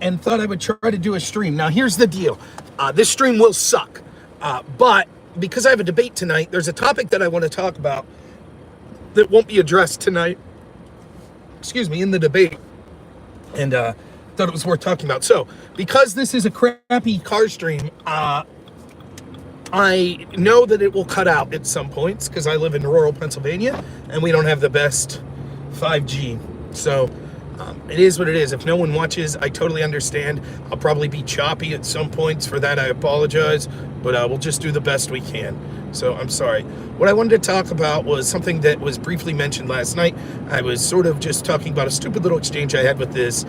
and thought I would try to do a stream. Now, here's the deal. This stream will suck, but because I have a debate tonight, there's a topic that I want to talk about that won't be addressed tonight, in the debate, and thought it was worth talking about. So, because this is a crappy car stream, I know that it will cut out at some points because I live in rural Pennsylvania and we don't have the best 5G. So it is what it is. If no one watches, I totally understand. I'll probably be choppy at some points. For that, I apologize, but we'll just do the best we can. So I'm sorry. What I wanted to talk about was something that was briefly mentioned last night. I was sort of just talking about a stupid little exchange I had with this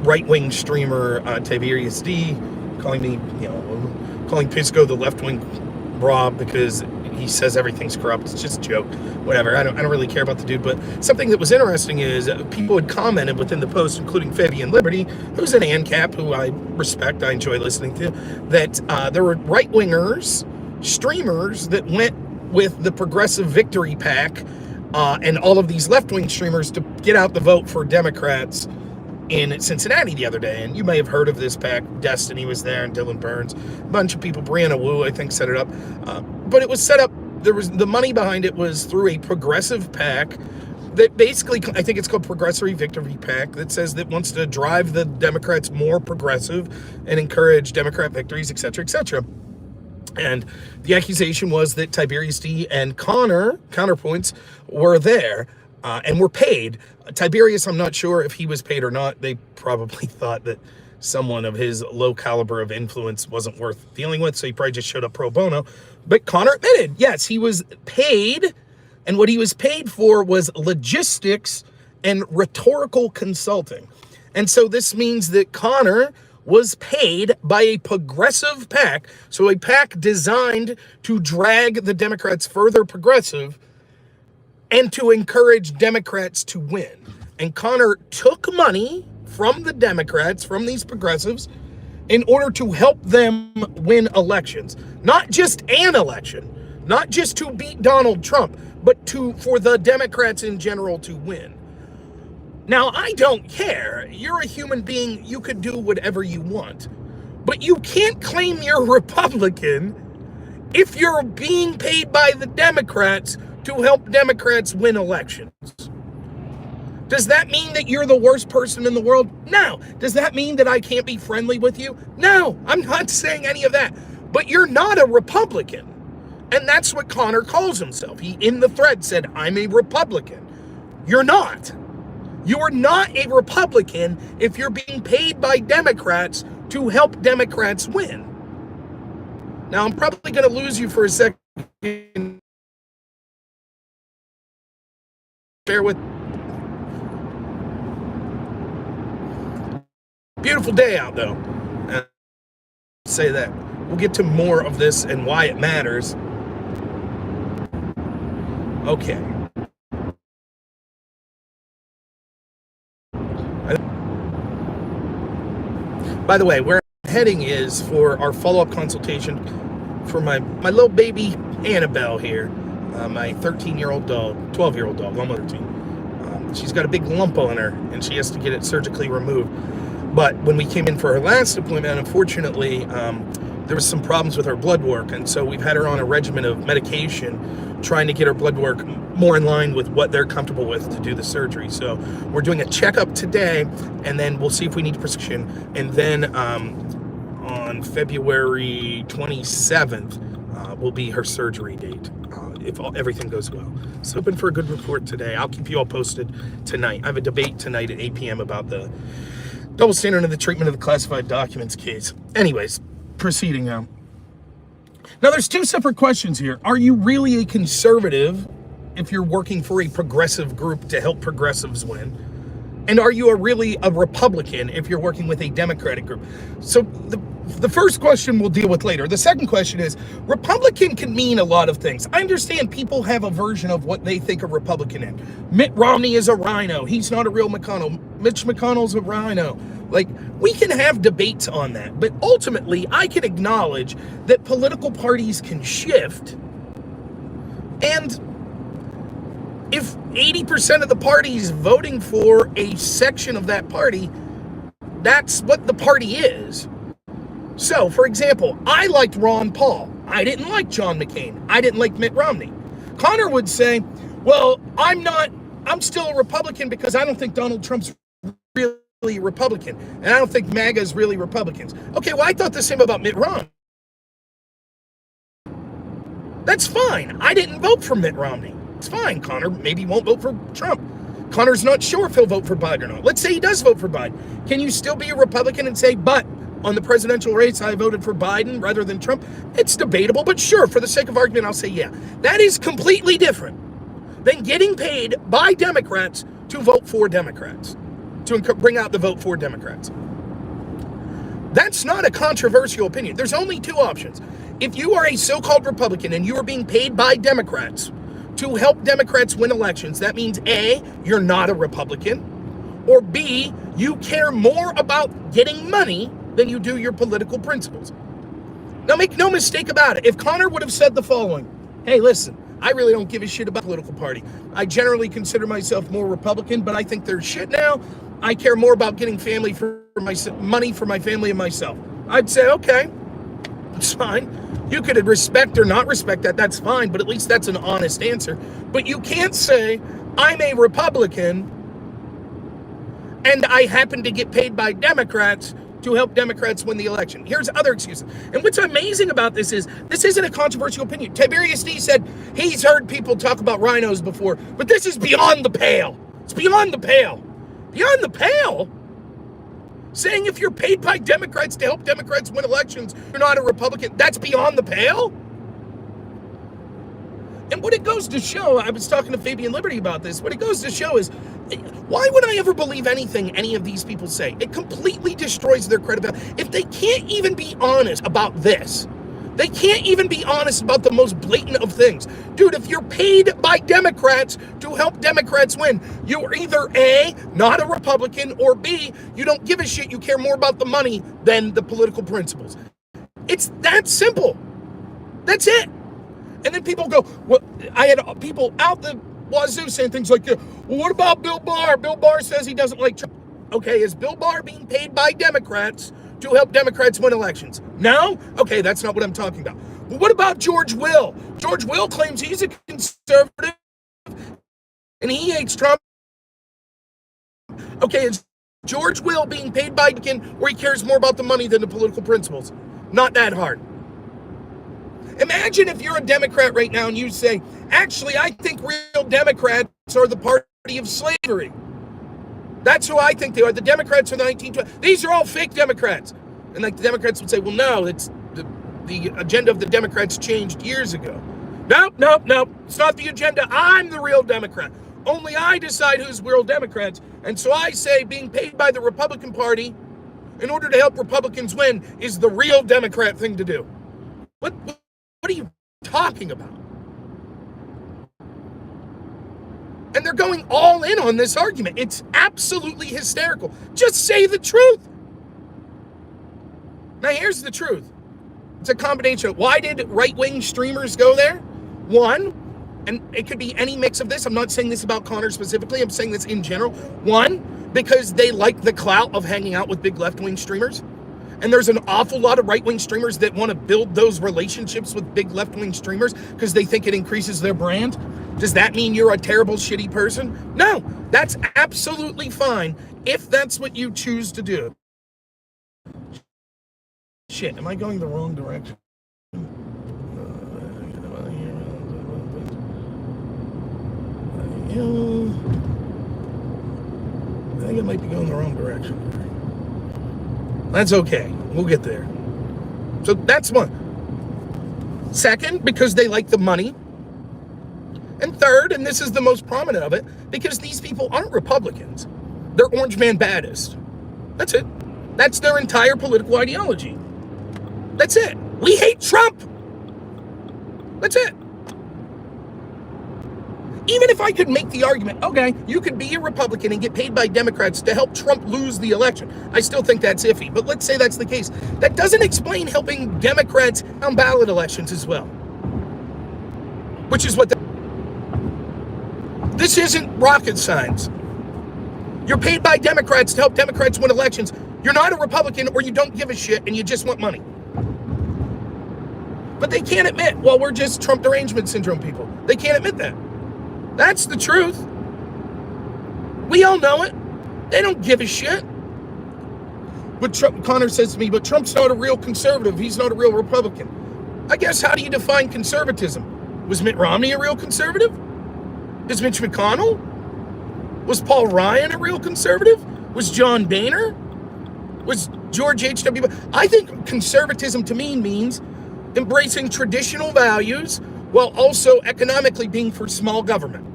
right-wing streamer, Tiberius D, calling me, calling Pisco the left-wing Rob because he says everything's corrupt. It's just a joke. Whatever. I don't really care about the dude. But something that was interesting is people had commented within the post, including Fabian Liberty, who's an ANCAP, who I respect, I enjoy listening to, that there were right-wingers, streamers that went with the Progressive Victory PAC and all of these left-wing streamers to get out the vote for Democrats in Cincinnati the other day. And you may have heard of this PAC. Destiny was there and Dylan Burns, a bunch of people. Brianna Wu, I think, set it up. But it was set up, there was the money behind it was through a progressive PAC that basically, I think it's called Progressive Victory PAC, that says that wants to drive the Democrats more progressive and encourage Democrat victories, et cetera, et cetera. And the accusation was that Tiberius D and Conor, counterpoints, were there and were paid. Tiberius, I'm not sure if he was paid or not. They probably thought that someone of his low caliber of influence wasn't worth dealing with, so he probably just showed up pro bono. But Conor admitted, yes, he was paid, and what he was paid for was logistics and rhetorical consulting. And so this means that Conor was paid by a progressive PAC, so a PAC designed to drag the Democrats further progressive and to encourage Democrats to win. And Conor took money from the Democrats, from these progressives, in order to help them win elections. Not just an election, not just to beat Donald Trump, but for the Democrats in general to win. Now, I don't care. You're a human being. You could do whatever you want. But you can't claim you're Republican if you're being paid by the Democrats to help Democrats win elections. Does that mean that you're the worst person in the world? No. Does that mean that I can't be friendly with you? No, I'm not saying any of that. But you're not a Republican. And that's what Conor calls himself. He, in the thread, said, I'm a Republican. You're not. You are not a Republican if you're being paid by Democrats to help Democrats win. Now, I'm probably going to lose you for a second. Bear with. Beautiful day out, though. Say that. We'll get to more of this and why it matters. Okay. By the way, where I'm heading is for our follow-up consultation for my little baby Annabelle here, my 13-year-old dog, 12-year-old dog, almost 13. She's got a big lump on her, and she has to get it surgically removed. But when we came in for her last appointment, unfortunately, there was some problems with her blood work, and so we've had her on a regimen of medication, trying to get her blood work more in line with what they're comfortable with to do the surgery. So we're doing a checkup today, and then we'll see if we need prescription. And then on February 27th will be her surgery date, if everything goes well. So hoping for a good report today. I'll keep you all posted tonight. I have a debate tonight at 8 p.m. about the double standard of the treatment of the classified documents case. Anyways, proceeding now. Now, there's two separate questions here. Are you really a conservative if you're working for a progressive group to help progressives win? And are you really a Republican if you're working with a Democratic group? So the first question we'll deal with later. The second question is, Republican can mean a lot of things. I understand people have a version of what they think a Republican is. Mitt Romney is a rhino. He's not a real McConnell. Mitch McConnell's a rhino. Like, we can have debates on that, but ultimately I can acknowledge that political parties can shift, and if 80% of the parties voting for a section of that party That's what the party is. So, for example, I liked Ron Paul. I didn't like John McCain. I didn't like Mitt Romney. Conor would say, well, I'm still a Republican because I don't think Donald Trump's really Republican. And I don't think MAGA is really Republicans. Okay, well, I thought the same about Mitt Romney. That's fine. I didn't vote for Mitt Romney. It's fine. Conor maybe won't vote for Trump. Conor's not sure if he'll vote for Biden or not. Let's say he does vote for Biden. Can you still be a Republican and say, but on the presidential race, I voted for Biden rather than Trump? It's debatable, but sure, for the sake of argument, I'll say yeah. That is completely different than getting paid by Democrats to vote for Democrats, to bring out the vote for Democrats. That's not a controversial opinion. There's only two options. If you are a so-called Republican and you are being paid by Democrats to help Democrats win elections, that means A, you're not a Republican, or B, you care more about getting money than you do your political principles. Now, make no mistake about it. If Conor would have said the following, hey, listen, I really don't give a shit about political party. I generally consider myself more Republican, but I think they're shit now. I care more about getting money for my family and myself. I'd say, okay, it's fine. You could respect or not respect that. That's fine, but at least that's an honest answer. But you can't say, I'm a Republican and I happen to get paid by Democrats to help Democrats win the election. Here's other excuses. And what's amazing about this isn't a controversial opinion. Tiberius D said he's heard people talk about rhinos before, but this is beyond the pale. It's beyond the pale. Beyond the pale? Saying if you're paid by Democrats to help Democrats win elections, you're not a Republican. That's beyond the pale? And what it goes to show, I was talking to Fabian Liberty about this, what it goes to show is, why would I ever believe anything any of these people say? It completely destroys their credibility. If they can't even be honest about this, they can't even be honest about the most blatant of things. Dude, if you're paid by Democrats to help Democrats win, you're either A, not a Republican, or B, you don't give a shit, you care more about the money than the political principles. It's that simple. That's it. And then people go, well, I had people out the wazoo saying things like, well, what about Bill Barr? Bill Barr says he doesn't like Trump. Okay, is Bill Barr being paid by Democrats to help Democrats win elections? No? Okay, that's not what I'm talking about. But what about George Will? George Will claims he's a conservative and he hates Trump. Okay, is George Will being paid by Biden where he cares more about the money than the political principles? Not that hard. Imagine if you're a Democrat right now and you say, actually, I think real Democrats are the party of slavery. That's who I think they are. The Democrats are the 1920s. These are all fake Democrats. And like the Democrats would say, well, no, it's the agenda of the Democrats changed years ago. Nope. It's not the agenda. I'm the real Democrat. Only I decide who's real Democrats. And so I say being paid by the Republican Party in order to help Republicans win is the real Democrat thing to do. What are you talking about? And they're going all in on this argument. It's absolutely hysterical. Just say the truth. Now, here's the truth. It's a combination of why did right-wing streamers go there? One, and it could be any mix of this. I'm not saying this about Conor specifically. I'm saying this in general. One, because they like the clout of hanging out with big left-wing streamers. And there's an awful lot of right-wing streamers that want to build those relationships with big left-wing streamers because they think it increases their brand. Does that mean you're a terrible, shitty person? No, that's absolutely fine if that's what you choose to do. Shit, am I going the wrong direction? I think I might be going the wrong direction. That's okay. We'll get there. So that's one. Second, because they like the money. And third, and this is the most prominent of it, because these people aren't Republicans. They're Orange Man Baptist. That's it. That's their entire political ideology. That's it. We hate Trump. That's it. Even if I could make the argument, okay, you could be a Republican and get paid by Democrats to help Trump lose the election. I still think that's iffy, but let's say that's the case. That doesn't explain helping Democrats on ballot elections as well. Which is what this isn't rocket science. You're paid by Democrats to help Democrats win elections. You're not a Republican, or you don't give a shit and you just want money. But they can't admit, well, we're just Trump derangement syndrome people. They can't admit that. That's the truth. We all know it. They don't give a shit. But Conor says to me, but Trump's not a real conservative. He's not a real Republican. I guess, how do you define conservatism? Was Mitt Romney a real conservative? Is Mitch McConnell? Was Paul Ryan a real conservative? Was John Boehner? Was George H.W. I think conservatism to me means embracing traditional values while also economically being for small government.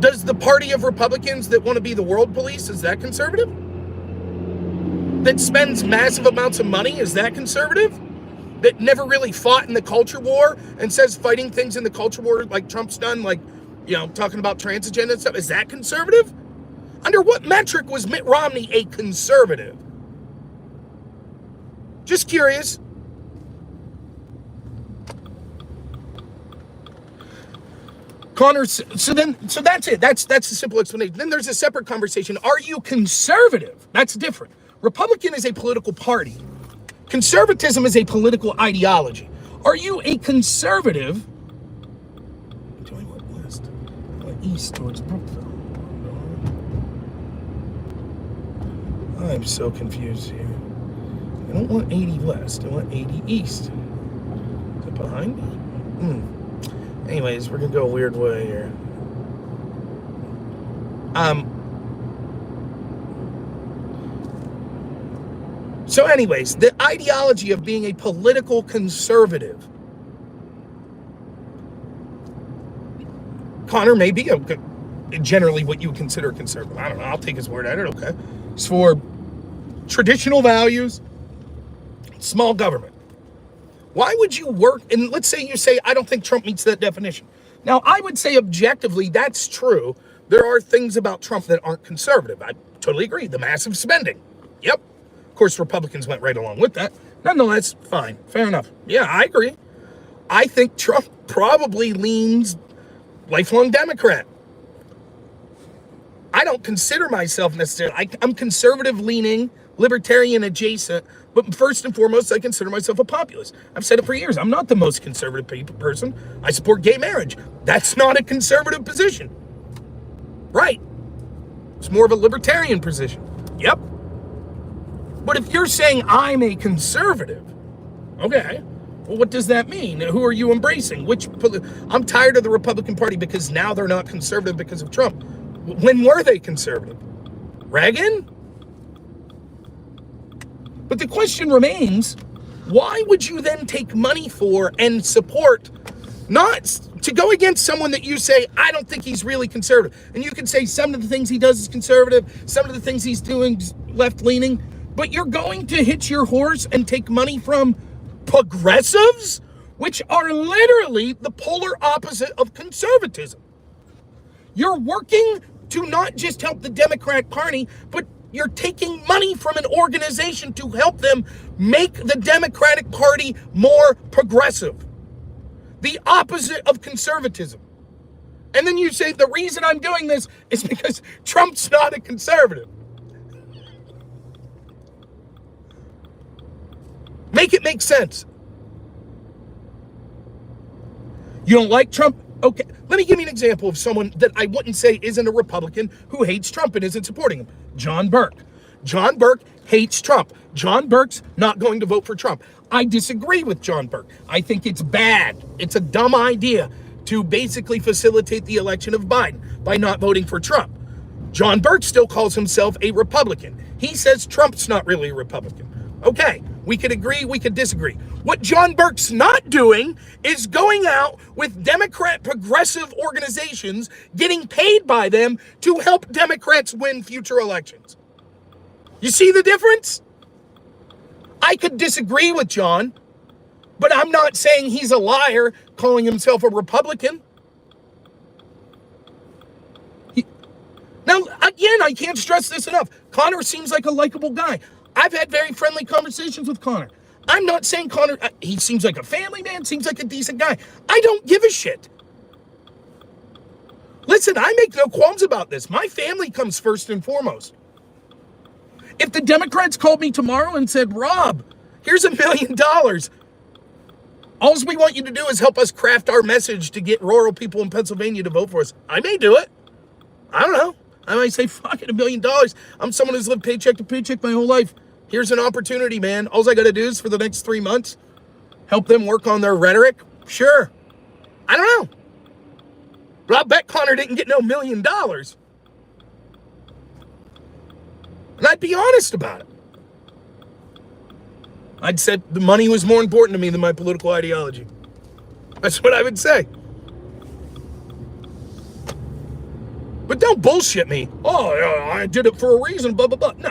Does the party of Republicans that want to be the world police, is that conservative? That spends massive amounts of money, is that conservative? That never really fought in the culture war and says fighting things in the culture war like Trump's done, like, talking about trans agenda and stuff, is that conservative? Under what metric was Mitt Romney a conservative? Just curious. Conor, so that's it. That's a simple explanation. Then there's a separate conversation. Are you conservative? That's different. Republican is a political party. Conservatism is a political ideology. Are you a conservative? Do I want west? I want east towards Brookville. I'm so confused here. I don't want 80 west. I want 80 east. Is it behind me? Anyways, we're going to go a weird way here. So anyways, the ideology of being a political conservative. Conor may be generally what you would consider a conservative. I don't know. I'll take his word at it. Okay. It's for traditional values, small government. Why would you work? And let's say you say, I don't think Trump meets that definition. Now, I would say objectively, that's true. There are things about Trump that aren't conservative. I totally agree. The massive spending. Yep. Of course, Republicans went right along with that. Nonetheless, fine. Fair enough. Yeah, I agree. I think Trump probably leans lifelong Democrat. I don't consider myself necessarily, I'm conservative leaning, libertarian adjacent, but first and foremost, I consider myself a populist. I've said it for years. I'm not the most conservative person. I support gay marriage. That's not a conservative position. Right. It's more of a libertarian position. Yep. But if you're saying I'm a conservative, okay, well, what does that mean? Who are you embracing? I'm tired of the Republican Party because now they're not conservative because of Trump. When were they conservative? Reagan? But the question remains, why would you then take money for and support, not to go against someone that you say, I don't think he's really conservative. And you can say some of the things he does is conservative, some of the things he's doing is left-leaning, but you're going to hitch your horse and take money from progressives, which are literally the polar opposite of conservatism. You're working to not just help the Democrat Party, but you're taking money from an organization to help them make the Democratic Party more progressive. The opposite of conservatism. And then you say, the reason I'm doing this is because Trump's not a conservative. Make it make sense. You don't like Trump? Okay, let me give you an example of someone that I wouldn't say isn't a Republican who hates Trump and isn't supporting him. John Burke. John Burke hates Trump. John Burke's not going to vote for Trump. I disagree with John Burke. I think it's bad. It's a dumb idea to basically facilitate the election of Biden by not voting for Trump. John Burke still calls himself a Republican. He says Trump's not really a Republican. Okay, we could agree, we could disagree. What John Burke's not doing is going out with Democrat progressive organizations, getting paid by them to help Democrats win future elections. You see the difference? I could disagree with John, but I'm not saying he's a liar calling himself a Republican. Now, again, I can't stress this enough. Conor seems like a likable guy. I've had very friendly conversations with Conor. I'm not saying Conor, he seems like a family man, seems like a decent guy. I don't give a shit. Listen, I make no qualms about this. My family comes first and foremost. If the Democrats called me tomorrow and said, Rob, here's $1 million. All we want you to do is help us craft our message to get rural people in Pennsylvania to vote for us. I may do it. I don't know. I might say, fuck it, $1 million. I'm someone who's lived paycheck to paycheck my whole life. Here's an opportunity, man. All I got to do is for the next 3 months, help them work on their rhetoric. Sure. I don't know. But I bet Conor didn't get no $1 million. And I'd be honest about it. I'd say the money was more important to me than my political ideology. That's what I would say. But don't bullshit me. Oh, yeah, I did it for a reason, blah, blah, blah. No.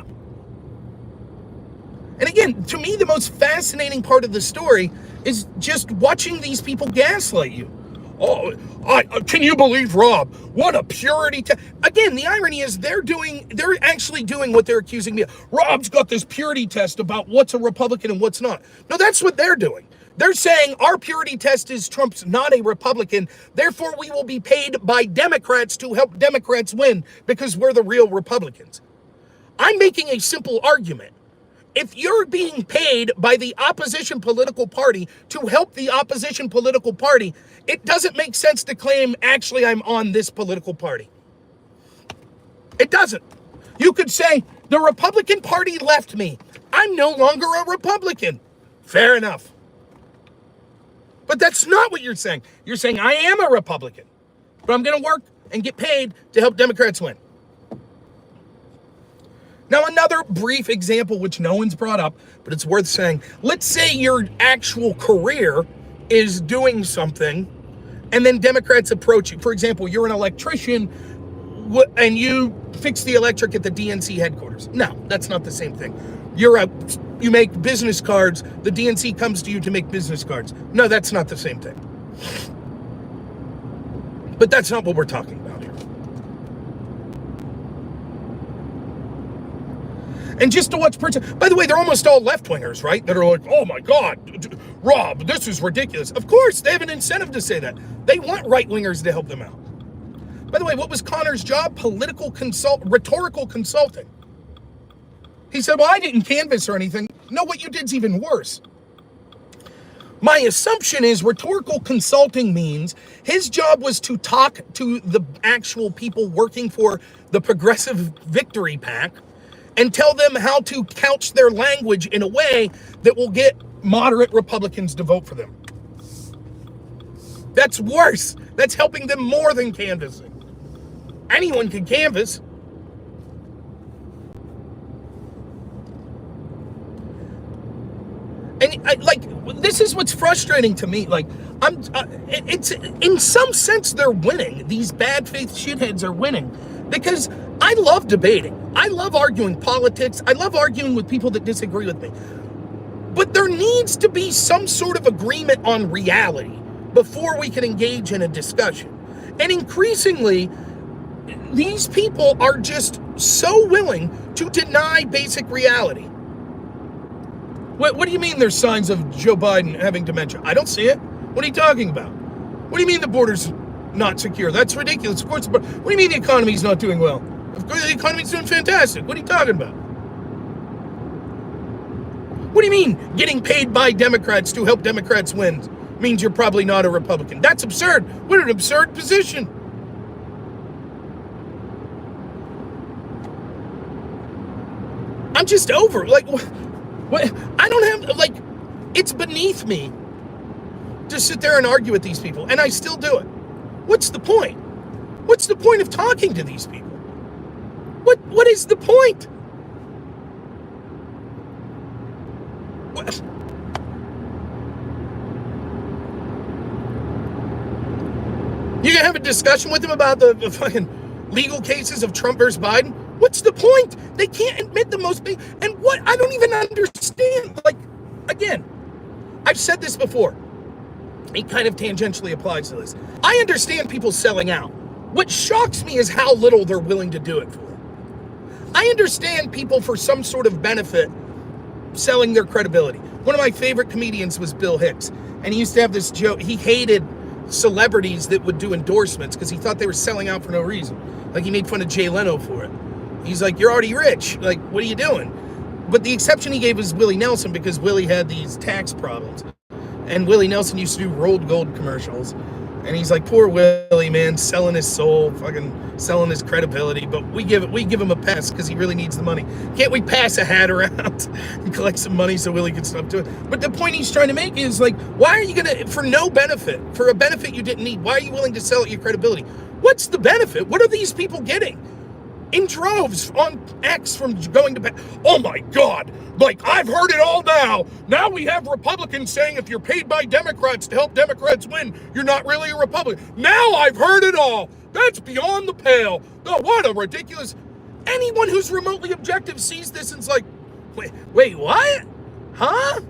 And again, to me, the most fascinating part of the story is just watching these people gaslight you. Oh, can you believe Rob? What a purity test. Again, the irony is they're actually doing what they're accusing me of. Rob's got this purity test about what's a Republican and what's not. No, that's what they're doing. They're saying our purity test is Trump's not a Republican. Therefore, we will be paid by Democrats to help Democrats win because we're the real Republicans. I'm making a simple argument. If you're being paid by the opposition political party to help the opposition political party, it doesn't make sense to claim, actually, I'm on this political party. It doesn't. You could say, the Republican Party left me. I'm no longer a Republican. Fair enough. But that's not what you're saying. You're saying, I am a Republican, but I'm going to work and get paid to help Democrats win. Now, another brief example, which no one's brought up, but it's worth saying. Let's say your actual career is doing something, and then Democrats approach you. For example, you're an electrician, and you fix the electric at the DNC headquarters. No, that's not the same thing. You make business cards. The DNC comes to you to make business cards. No, that's not the same thing. But that's not what we're talking about here. And just to watch, by the way, they're almost all left-wingers, right? That are like, oh my God, Rob, this is ridiculous. Of course, they have an incentive to say that. They want right-wingers to help them out. By the way, what was Conor's job? Rhetorical consulting. He said, well, I didn't canvass or anything. No, what you did's even worse. My assumption is rhetorical consulting means his job was to talk to the actual people working for the Progressive Victory PAC and tell them how to couch their language in a way that will get moderate Republicans to vote for them. That's worse. That's helping them more than canvassing. Anyone can canvass. And this is what's frustrating to me. It's in some sense they're winning. These bad faith shitheads are winning because I love debating. I love arguing politics. I love arguing with people that disagree with me. But there needs to be some sort of agreement on reality before we can engage in a discussion. And increasingly, these people are just so willing to deny basic reality. What do you mean there's signs of Joe Biden having dementia? I don't see it. What are you talking about? What do you mean the border's not secure? That's ridiculous. Of course, what do you mean the economy's not doing well? Of course, the economy's doing fantastic. What are you talking about? What do you mean getting paid by Democrats to help Democrats win means you're probably not a Republican? That's absurd. What an absurd position. I'm just over. What? I don't have, it's beneath me to sit there and argue with these people, and I still do it. What's the point? What's the point of talking to these people? What is the point? What? You gonna have a discussion with them about the fucking legal cases of Trump versus Biden? What's the point? They can't admit the most big, and what? I don't even understand. Again, I've said this before. It kind of tangentially applies to this. I understand people selling out. What shocks me is how little they're willing to do it for. I understand people for some sort of benefit selling their credibility. One of my favorite comedians was Bill Hicks, and he used to have this joke. He hated celebrities that would do endorsements because he thought they were selling out for no reason. He made fun of Jay Leno for it. He's like, you're already rich. Like, what are you doing? But the exception he gave was Willie Nelson, because Willie had these tax problems. And Willie Nelson used to do rolled gold commercials. And he's like, poor Willie, man, selling his soul, fucking selling his credibility. But we give him a pass because he really needs the money. Can't we pass a hat around and collect some money so Willie can stop doing it? But the point he's trying to make is, like, why are you going to, for no benefit, for a benefit you didn't need, why are you willing to sell out your credibility? What's the benefit? What are these people getting? In droves on X from going to... Oh my God! Like, I've heard it all now! Now we have Republicans saying if you're paid by Democrats to help Democrats win, you're not really a Republican. Now I've heard it all! That's beyond the pale! Oh, what a ridiculous... Anyone who's remotely objective sees this and is like, wait, what? Huh?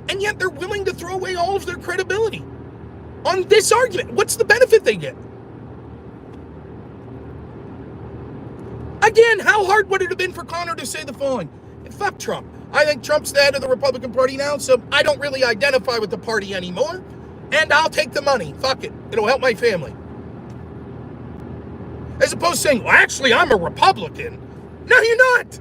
And yet they're willing to throw away all of their credibility on this argument. What's the benefit they get? Again, how hard would it have been for Conor to say the following? Fuck Trump. I think Trump's the head of the Republican Party now, so I don't really identify with the party anymore, and I'll take the money. Fuck it. It'll help my family. As opposed to saying, well, actually, I'm a Republican. No, you're not.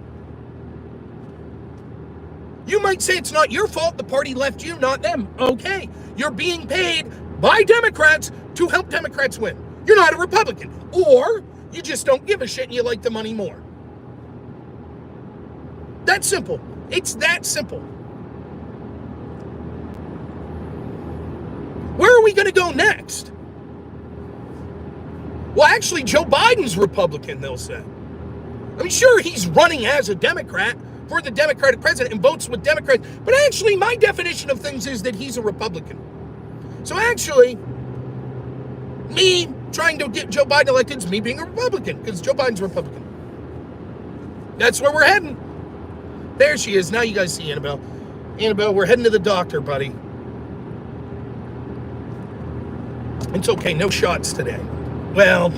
You might say it's not your fault. The party left you, not them. Okay. You're being paid by Democrats to help Democrats win. You're not a Republican. Or you just don't give a shit and you like the money more. That's simple. It's that simple. Where are we going to go next? Well, actually, Joe Biden's Republican, they'll say. I mean, sure, he's running as a Democrat for the Democratic president and votes with Democrats, but actually, my definition of things is that he's a Republican. So actually, me trying to get Joe Biden elected is me being a Republican, because Joe Biden's a Republican. That's where we're heading. There she is. Now you guys see Annabelle. Annabelle, we're heading to the doctor, buddy. It's okay, no shots today. Well,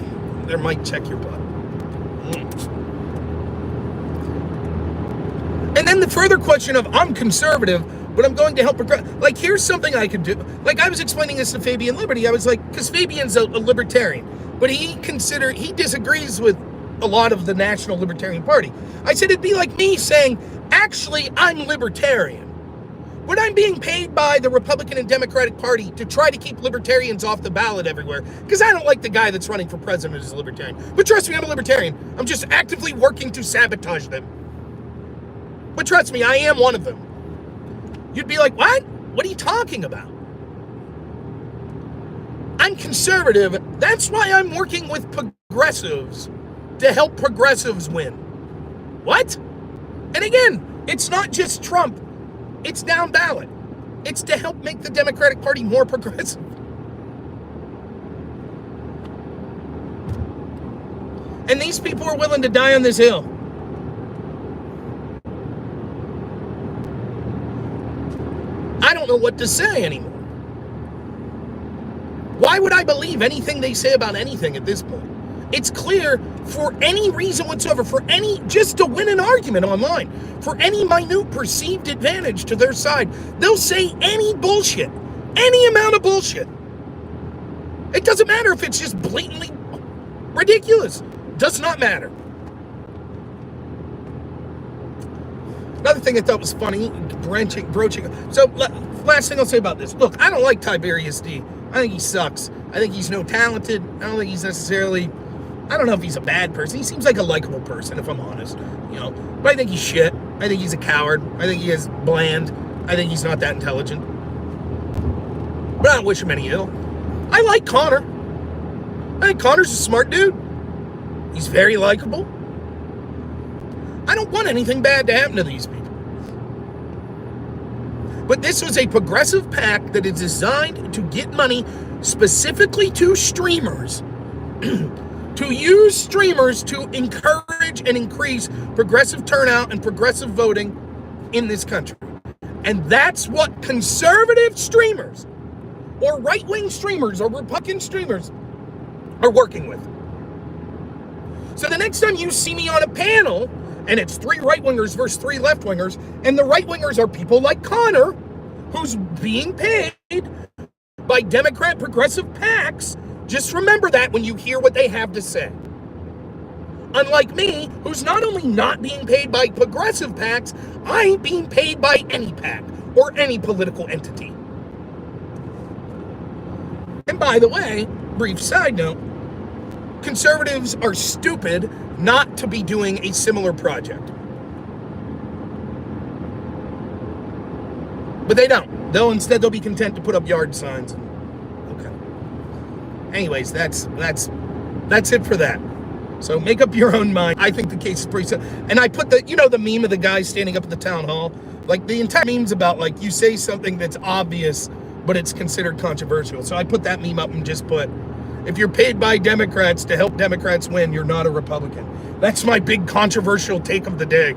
they might check your blood. And then the further question of, I'm conservative, but I'm going to help progress. Like, here's something I could do. Like, I was explaining this to Fabian Liberty. I was like, because Fabian's a libertarian, but he disagrees with a lot of the National Libertarian Party. I said, it'd be like me saying, actually, I'm libertarian, but I'm being paid by the Republican and Democratic Party to try to keep libertarians off the ballot everywhere, because I don't like the guy that's running for president as a libertarian. But trust me, I'm a libertarian. I'm just actively working to sabotage them. But trust me, I am one of them. You'd be like, what? What are you talking about? I'm conservative. That's why I'm working with progressives to help progressives win. What? And again, it's not just Trump. It's down ballot. It's to help make the Democratic Party more progressive. And these people are willing to die on this hill. I don't know what to say anymore. Why would I believe anything they say about anything at this point? It's clear, for any reason whatsoever, just to win an argument online, for any minute perceived advantage to their side, they'll say any bullshit, any amount of bullshit. It doesn't matter if it's just blatantly ridiculous. Does not matter. Another thing I thought was funny, broaching. So, last thing I'll say about this. Look, I don't like Tiberius D. I think he sucks. I think he's no talented. I don't think he's necessarily... I don't know if he's a bad person. He seems like a likable person, if I'm honest. But I think he's shit. I think he's a coward. I think he is bland. I think he's not that intelligent. But I don't wish him any ill. I like Conor. I think Conor's a smart dude. He's very likable. I don't want anything bad to happen to these people. But this was a progressive PAC that is designed to get money specifically to streamers, to use streamers to encourage and increase progressive turnout and progressive voting in this country. And that's what conservative streamers or right-wing streamers or Republican streamers are working with. So the next time you see me on a panel and it's 3 right-wingers versus 3 left-wingers, and the right-wingers are people like Conor, who's being paid by Democrat progressive PACs, just remember that when you hear what they have to say. Unlike me, who's not only not being paid by progressive PACs, I ain't being paid by any PAC or any political entity. And by the way, brief side note, conservatives are stupid not to be doing a similar project. But they don't. They'll be content to put up yard signs. Okay. Anyways, that's it for that. So make up your own mind. I think the case is pretty simple. And I put the meme of the guy standing up at the town hall. Like, the entire meme's about, like, you say something that's obvious, but it's considered controversial. So I put that meme up and just put, if you're paid by Democrats to help Democrats win, you're not a Republican. That's my big controversial take of the day.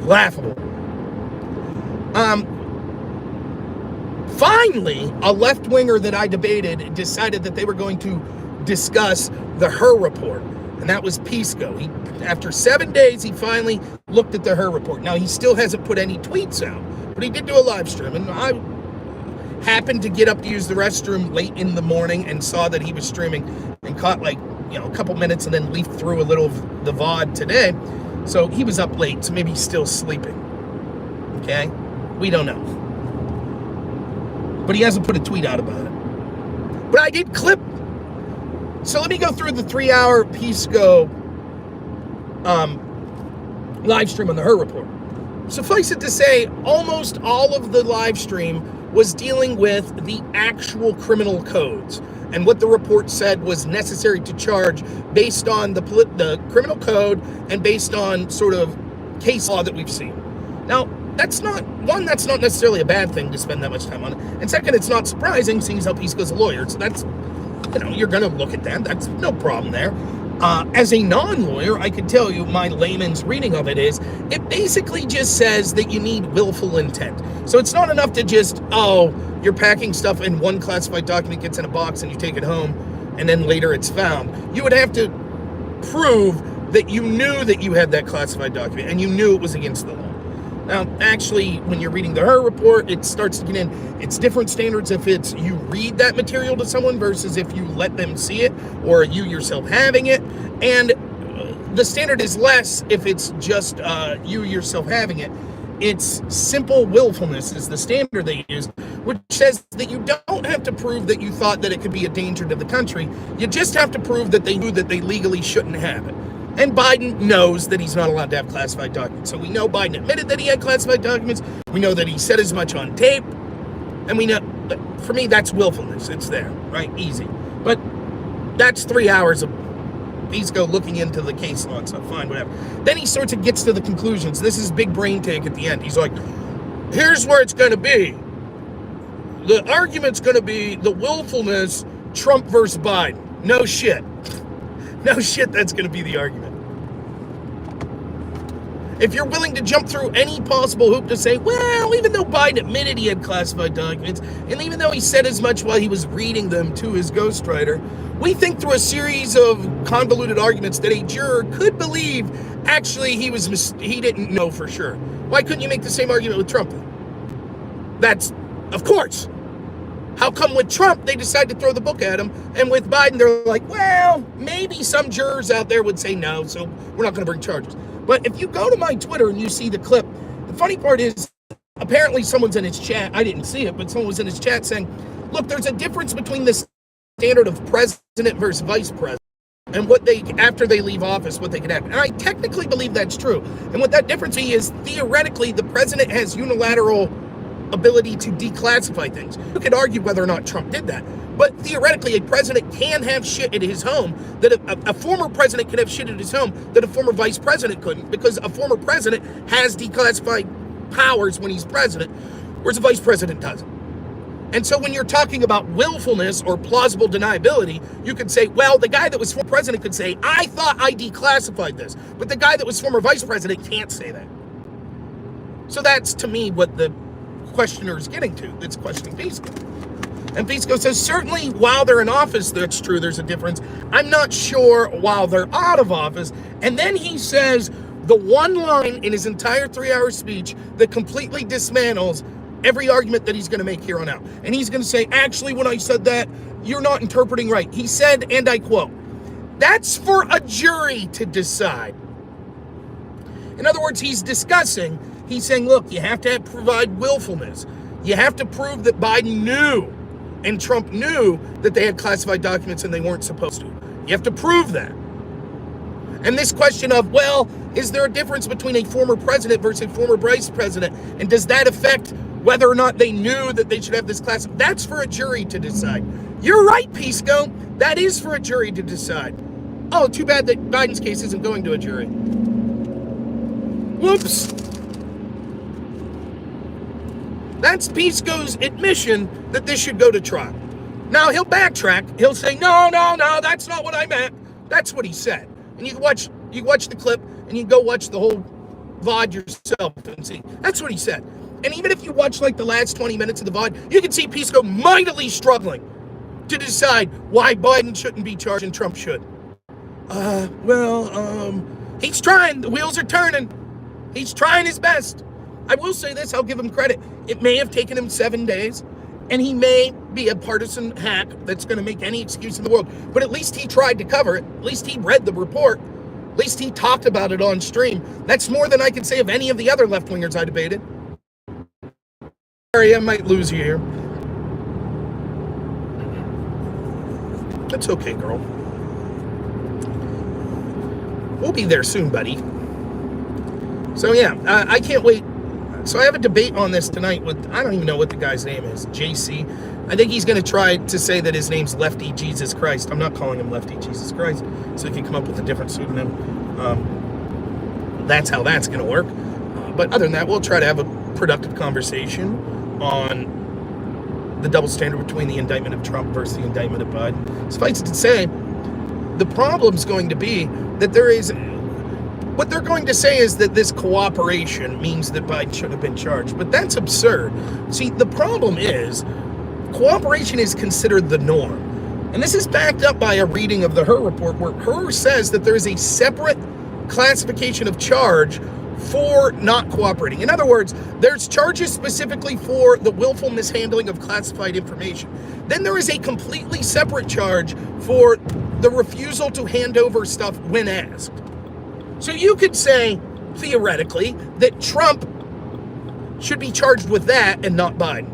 Laughable. Finally, a left-winger that I debated decided that they were going to discuss the Hur Report, and that was Pisco. After 7 days, he finally looked at the Hur Report. Now, he still hasn't put any tweets out, but he did do a live stream, and I happened to get up to use the restroom late in the morning and saw that he was streaming and caught, like, a couple minutes and then leafed through a little of the VOD today. So he was up late, so maybe he's still sleeping. Okay? We don't know. But he hasn't put a tweet out about it. But I did clip. So let me go through the 3-hour Pisco live stream on the Hur Report. Suffice it to say, almost all of the live stream was dealing with the actual criminal codes and what the report said was necessary to charge based on the criminal code and based on sort of case law that we've seen. Now, that's not necessarily a bad thing to spend that much time on it. And second, it's not surprising, seeing as how Pisco's a lawyer. So that's, you're going to look at that. That's no problem there. As a non-lawyer, I can tell you my layman's reading of it is, it basically just says that you need willful intent. So it's not enough to just, you're packing stuff in one classified document, gets in a box, and you take it home, and then later it's found. You would have to prove that you knew that you had that classified document, and you knew it was against the law. Now, actually, when you're reading the Hur Report, it starts to get in. It's different standards if it's you read that material to someone versus if you let them see it or you yourself having it. And the standard is less if it's just you yourself having it. It's simple willfulness is the standard they use, which says that you don't have to prove that you thought that it could be a danger to the country. You just have to prove that they knew that they legally shouldn't have it. And Biden knows that he's not allowed to have classified documents. So we know Biden admitted that he had classified documents. We know that he said as much on tape. And we know, for me, that's willfulness. It's there, right? Easy. But that's 3 hours of Pisco looking into the case law and stuff. Fine, whatever. Then he sort of gets to the conclusions. This is big brain take at the end. He's like, here's where it's going to be. The argument's going to be the willfulness, Trump versus Biden. No shit. No shit, that's going to be the argument. If you're willing to jump through any possible hoop to say, well, even though Biden admitted he had classified documents, and even though he said as much while he was reading them to his ghostwriter, we think through a series of convoluted arguments that a juror could believe actually he didn't know for sure. Why couldn't you make the same argument with Trump? That's, of course. How come with Trump, they decide to throw the book at him, and with Biden, they're like, well, maybe some jurors out there would say no, so we're not going to bring charges. But if you go to my Twitter and you see the clip, the funny part is, apparently someone's in his chat, I didn't see it, but someone was in his chat saying, look, there's a difference between the standard of president versus vice president, and what they, after they leave office, what they can have. And I technically believe that's true. And what that difference is, theoretically, the president has unilateral ability to declassify things. You could argue whether or not Trump did that, but theoretically a president can have shit at his home that a former president can have shit at his home that a former vice president couldn't, because a former president has declassified powers when he's president, whereas a vice president doesn't. And so when you're talking about willfulness or plausible deniability, you could say, well, the guy that was former president could say, I thought I declassified this, but the guy that was former vice president can't say that. So that's, to me, what the questioner is getting to. It's questioning Pisco. And Pisco says, certainly while they're in office, that's true, there's a difference. I'm not sure while they're out of office. And then he says the one line in his entire 3-hour speech that completely dismantles every argument that he's going to make here on out. And he's going to say, actually, when I said that, you're not interpreting right. He said, and I quote, That's for a jury to decide. In other words, he's saying, look, you have to provide willfulness. You have to prove that Biden knew and Trump knew that they had classified documents and they weren't supposed to. You have to prove that. And this question of, well, is there a difference between a former president versus a former vice president? And does that affect whether or not they knew that they should have this class? That's for a jury to decide. You're right, Pisco. That is for a jury to decide. Oh, too bad that Biden's case isn't going to a jury. Whoops. That's Pisco's admission that this should go to trial. Now, he'll backtrack. He'll say, no, that's not what I meant. That's what he said. And you can watch the clip, and you can go watch the whole VOD yourself and see. That's what he said. And even if you watch like the last 20 minutes of the VOD, you can see Pisco mightily struggling to decide why Biden shouldn't be charged and Trump should. He's trying. The wheels are turning. He's trying his best. I will say this, I'll give him credit. It may have taken him 7 days, and he may be a partisan hack that's going to make any excuse in the world. But at least he tried to cover it. At least he read the report. At least he talked about it on stream. That's more than I can say of any of the other left-wingers I debated. Sorry, I might lose you here. That's okay, girl. We'll be there soon, buddy. So yeah, I can't wait. So I have a debate on this tonight with, I don't even know what the guy's name is, JC. I think he's going to try to say that his name's Lefty Jesus Christ. I'm not calling him Lefty Jesus Christ, so he can come up with a different pseudonym. That's how that's going to work. But other than that, we'll try to have a productive conversation on the double standard between the indictment of Trump versus the indictment of Biden. Suffice it to say, the problem's going to be that what they're going to say is that this cooperation means that Biden should have been charged. But that's absurd. See, the problem is cooperation is considered the norm. And this is backed up by a reading of the Hur Report, where Hur says that there is a separate classification of charge for not cooperating. In other words, there's charges specifically for the willful mishandling of classified information. Then there is a completely separate charge for the refusal to hand over stuff when asked. So you could say, theoretically, that Trump should be charged with that and not Biden.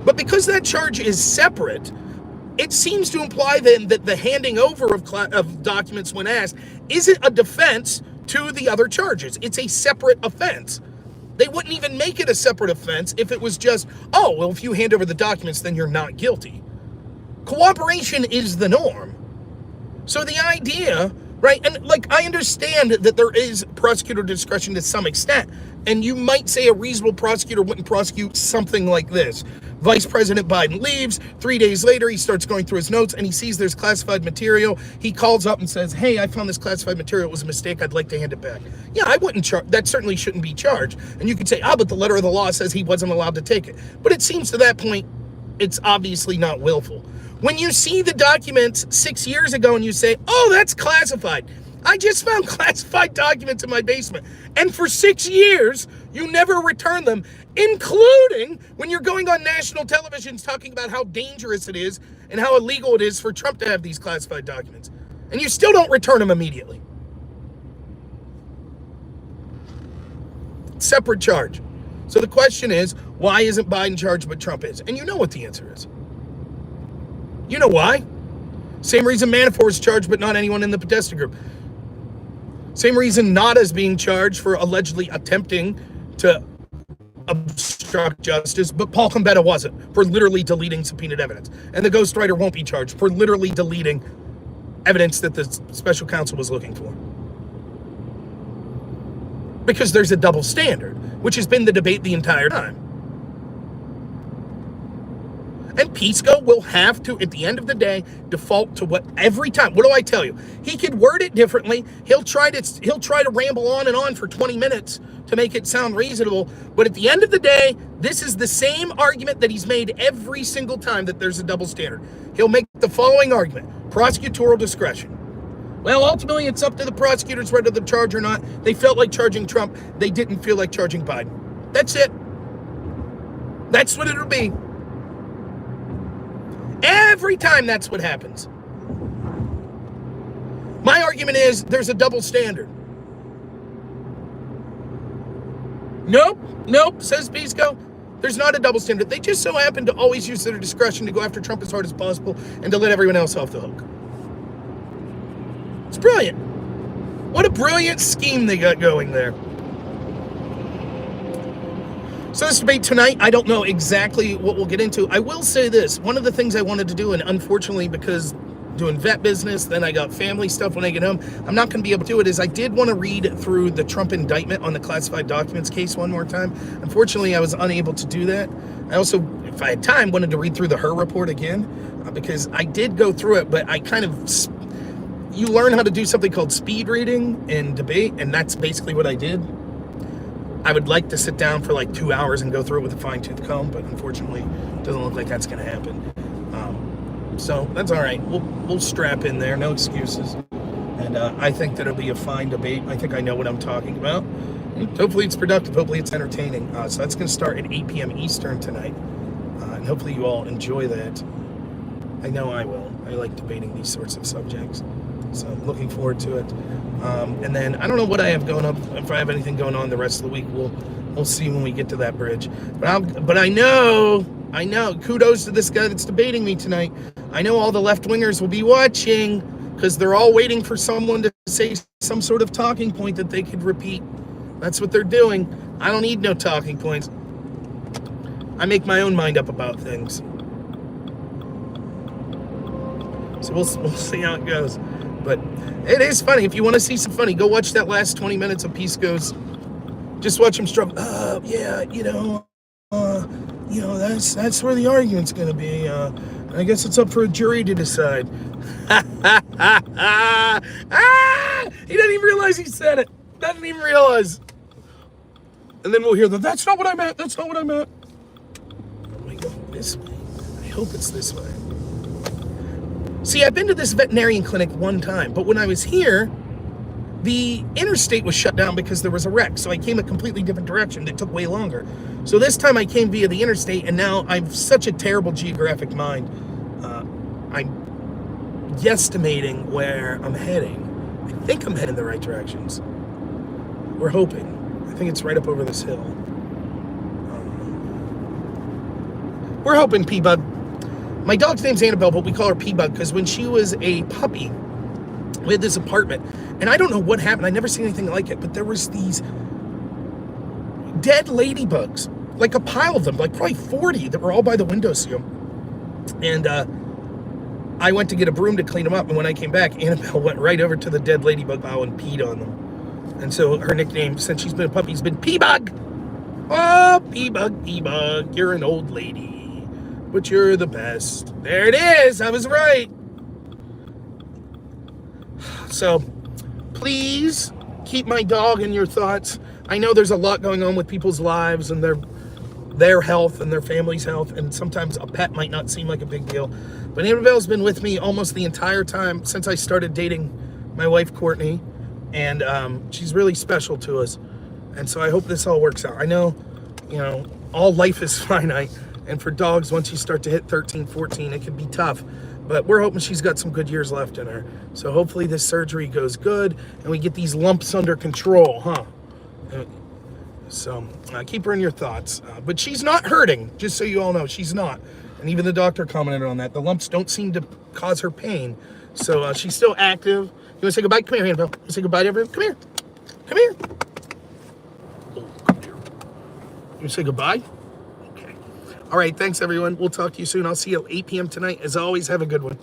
But because that charge is separate, it seems to imply then that the handing over of documents when asked isn't a defense to the other charges. It's a separate offense. They wouldn't even make it a separate offense if it was just, oh, well, if you hand over the documents, then you're not guilty. Cooperation is the norm. So the idea, right, and like I understand that there is prosecutor discretion to some extent, and you might say a reasonable prosecutor wouldn't prosecute something like this. Vice President Biden leaves. 3 days later, he starts going through his notes and he sees there's classified material. He calls up and says, hey, I found this classified material. It was a mistake. I'd like to hand it back. Yeah, I wouldn't charge. That certainly shouldn't be charged. And you could say, but the letter of the law says he wasn't allowed to take it. But it seems to that point, it's obviously not willful. When you see the documents 6 years ago and you say, oh, that's classified. I just found classified documents in my basement. And for 6 years, you never return them, including when you're going on national television talking about how dangerous it is and how illegal it is for Trump to have these classified documents. And you still don't return them immediately. Separate charge. So the question is, why isn't Biden charged but Trump is? And you know what the answer is. You know why? Same reason Manafort is charged but not anyone in the Podesta group. Same reason Nada's being charged for allegedly attempting to obstruct justice, but Paul Gambetta wasn't, for literally deleting subpoenaed evidence. And the ghostwriter won't be charged for literally deleting evidence that the special counsel was looking for. Because there's a double standard, which has been the debate the entire time. And Pisco will have to, at the end of the day, default to what every time. What do I tell you? He could word it differently. He'll try to ramble on and on for 20 minutes to make it sound reasonable. But at the end of the day, this is the same argument that he's made every single time that there's a double standard. He'll make the following argument: prosecutorial discretion. Well, ultimately, it's up to the prosecutors whether to charge or not. They felt like charging Trump. They didn't feel like charging Biden. That's it. That's what it'll be. Every time that's what happens. My argument is there's a double standard. Nope, says Pisco. There's not a double standard. They just so happen to always use their discretion to go after Trump as hard as possible and to let everyone else off the hook. It's brilliant. What a brilliant scheme they got going there. So this debate tonight, I don't know exactly what we'll get into. I will say this. One of the things I wanted to do, and unfortunately because doing vet business, then I got family stuff when I get home, I'm not going to be able to do it, is I did want to read through the Trump indictment on the classified documents case one more time. Unfortunately, I was unable to do that. I also, if I had time, wanted to read through the Hur Report again, because I did go through it, but I kind of, you learn how to do something called speed reading in debate, and that's basically what I did. I would like to sit down for like 2 hours and go through it with a fine-tooth comb, but unfortunately, it doesn't look like that's going to happen. So that's all right. We'll strap in there, no excuses. And I think that it'll be a fine debate. I think I know what I'm talking about. And hopefully it's productive. Hopefully it's entertaining. So that's going to start at 8 p.m. Eastern tonight. And hopefully you all enjoy that. I know I will. I like debating these sorts of subjects. So I'm looking forward to it. And then I don't know what I have going up. If I have anything going on the rest of the week, we'll see when we get to that bridge. But I know, kudos to this guy that's debating me tonight. I know all the left-wingers will be watching because they're all waiting for someone to say some sort of talking point that they could repeat. That's what they're doing. I don't need no talking points. I make my own mind up about things. So we'll see how it goes. But it is funny. If you want to see some funny, go watch that last 20 minutes of Pisco's. Just watch him struggle. That's where the argument's going to be. I guess it's up for a jury to decide. He doesn't even realize he said it. Doesn't even realize. And then we'll hear that's not what I meant. That's not what I meant. Are we going this way? I hope it's this way. See, I've been to this veterinarian clinic one time, but when I was here, the interstate was shut down because there was a wreck. So I came a completely different direction. It took way longer. So this time I came via the interstate, and now I'm such a terrible geographic mind. I'm guesstimating where I'm heading. I think I'm heading the right directions. We're hoping. I think it's right up over this hill. We're hoping, P-Bug. My dog's name's Annabelle, but we call her P-Bug because when she was a puppy, we had this apartment, and I don't know what happened. I never seen anything like it, but there was these dead ladybugs, like a pile of them, like probably 40 that were all by the windowsill. And I went to get a broom to clean them up, and when I came back, Annabelle went right over to the dead ladybug pile and peed on them. And so her nickname, since she's been a puppy, has been P-Bug. Oh, P-Bug, P-Bug, you're an old lady, but you're the best. There it is, I was right. So, please keep my dog in your thoughts. I know there's a lot going on with people's lives and their health and their family's health, and sometimes a pet might not seem like a big deal. But Annabelle's been with me almost the entire time since I started dating my wife, Courtney, and she's really special to us. And so I hope this all works out. I know, all life is finite, and for dogs, once you start to hit 13, 14, it can be tough. But we're hoping she's got some good years left in her. So hopefully this surgery goes good and we get these lumps under control, huh? So keep her in your thoughts. But she's not hurting, just so you all know. She's not. And even the doctor commented on that. The lumps don't seem to cause her pain. So she's still active. You want to say goodbye? Come here, Annabelle. You want to say goodbye to everyone? Come here. Come here. Oh, come here. You want to say goodbye? All right, thanks, everyone. We'll talk to you soon. I'll see you at 8 p.m. tonight. As always, have a good one.